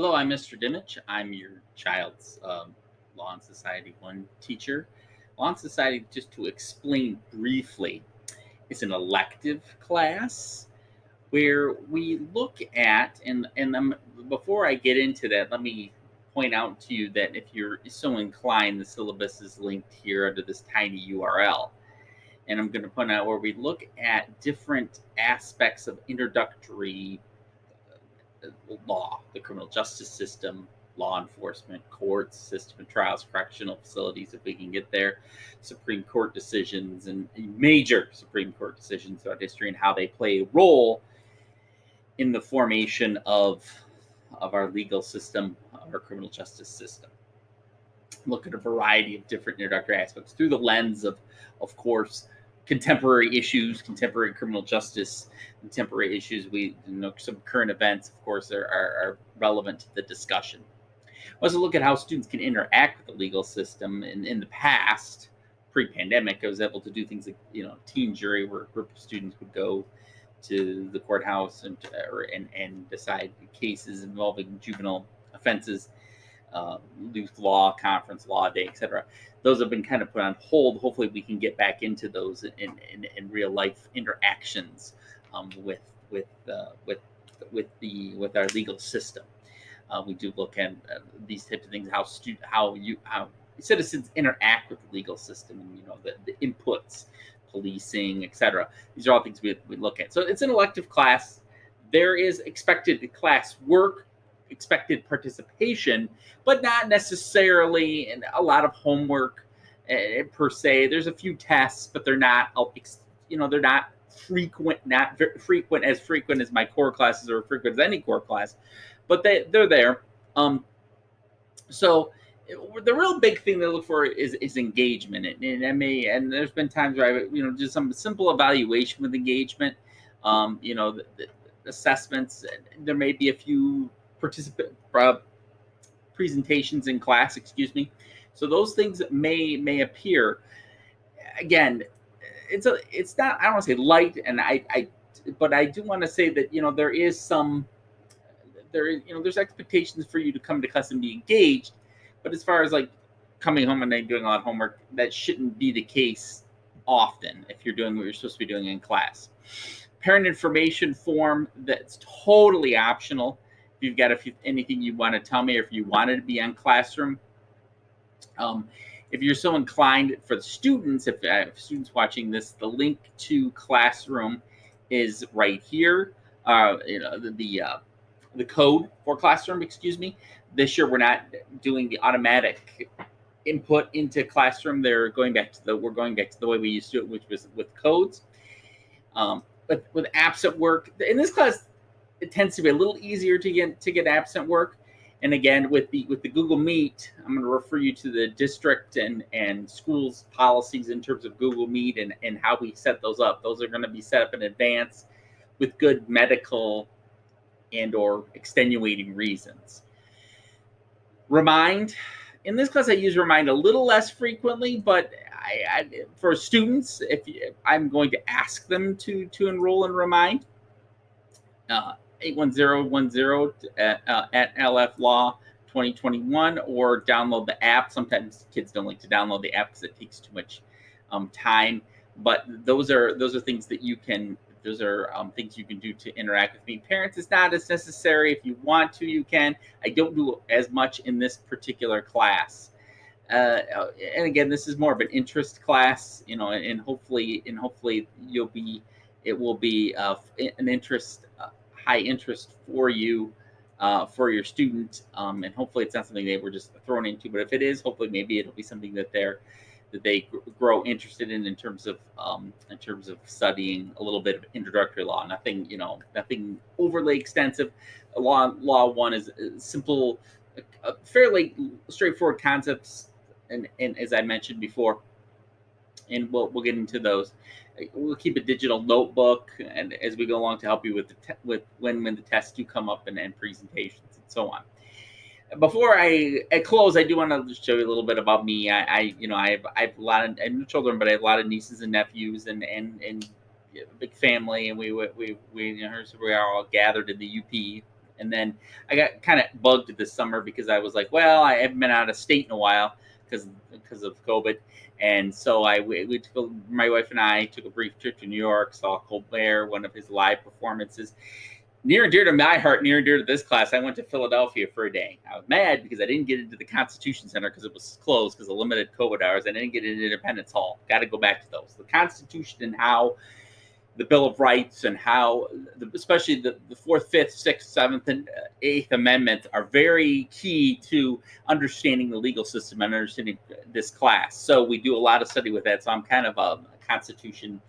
Hello, I'm Mr. Dimich. I'm your child's Law and Society 1 teacher. Law and Society, just to explain briefly, is an elective class where we look at, before I get into that, let me point out to you that if you're so inclined, the syllabus is linked here under this tiny URL. And I'm going to point out where we look at different aspects of introductory law, the criminal justice system, law enforcement, courts, system of trials, correctional facilities, if we can get there, Supreme Court decisions, and major Supreme Court decisions throughout history, and how they play a role in the formation of our legal system, our criminal justice system. Look at a variety of different introductory aspects through the lens of course, contemporary issues, contemporary criminal justice, contemporary issues. We some current events, of course, are relevant to the discussion. Also, look at how students can interact with the legal system. In the past, pre-pandemic, I was able to do things like teen jury, where a group of students would go to the courthouse and decide cases involving juvenile offenses, youth law, conference law day, etc. Those have been kind of put on hold. Hopefully, we can get back into those in real life interactions with with our legal system. We do look at these types of things, how citizens interact with the legal system, and the inputs, policing, etc. These are all things we look at. So it's an elective class. There is expected class work, expected participation, but not necessarily a lot of homework per se. There's a few tests, but they're not they're not frequent, not frequent as my core classes or frequent as any core class, but they're there. So the real big thing they look for is engagement, and there's been times where I do some simple evaluation with engagement. The assessments. There may be a few participant presentations in class. Excuse me. So those things may appear. Again, it's not, I don't want to say light, and I but I do want to say that there is some there's expectations for you to come to class and be engaged, but as far as like coming home and then doing a lot of homework, that shouldn't be the case often if you're doing what you're supposed to be doing in class. Parent information form, that's totally optional. If you've got anything you want to tell me, or if you wanted to be on Classroom, um, if you're so inclined, for the students, if students watching this, the link to Classroom is right here. The code for Classroom, excuse me. This year we're not doing the automatic input into Classroom. We're going back to the way we used to do it, which was with codes. But with absent work in this class, it tends to be a little easier to get absent work. And again, with the Google Meet, I'm going to refer you to the district and schools policies in terms of Google Meet and how we set those up. Those are going to be set up in advance with good medical and or extenuating reasons. Remind. In this class, I use Remind a little less frequently, but for students, I'm going to ask them to enroll in Remind. 81010 at LF Law 2021, or download the app. Sometimes kids don't like to download the app because it takes too much time. But those are things that you can. Those are things you can do to interact with me. Parents, it's not as necessary. If you want to, you can. I don't do as much in this particular class. And again, this is more of an interest class, and hopefully it will be an interest, high interest for you, for your student, and hopefully it's not something they were just thrown into. But if it is, hopefully maybe it'll be something that they grow interested in terms of studying a little bit of introductory law. Nothing overly extensive. Law 1 is simple, fairly straightforward concepts, and as I mentioned before, and we'll get into those. We'll keep a digital notebook, and as we go along, to help you with with when the tests do come up, and presentations and so on. Before I close, I do want to show you a little bit about me. I have a lot of, I have no children, but I have a lot of nieces and nephews, and a big family, and we are all gathered in the UP And then I got kind of bugged this summer because I was like, well, I haven't been out of state in a while because of COVID. And so my wife and I took a brief trip to New York, saw Colbert, one of his live performances. Near and dear to my heart, near and dear to this class, I went to Philadelphia for a day. I was mad because I didn't get into the Constitution Center because it was closed because of limited COVID hours. I didn't get into Independence Hall. Got to go back to those. The Constitution and how the Bill of Rights and how, especially the Fourth, Fifth, Sixth, Seventh, and Eighth Amendment are very key to understanding the legal system and understanding this class. So we do a lot of study with that. So I'm kind of a Constitution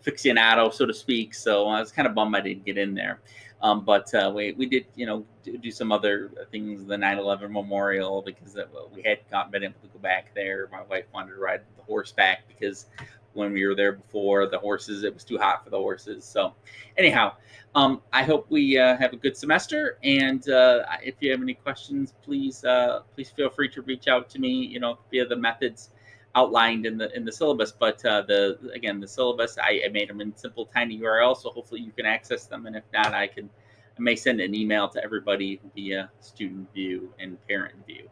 aficionado, so to speak. So I was kind of bummed I didn't get in there. But we did, do some other things, the 9/11 memorial, because we had not been able to go back there. My wife wanted to ride the horseback because when we were there before, it was too hot for the horses. So anyhow, I hope we have a good semester. And if you have any questions, please feel free to reach out to me, via the methods outlined in the syllabus. But the syllabus, I made them in simple, tiny URLs, so hopefully you can access them. And if not, I may send an email to everybody via Student View and Parent View.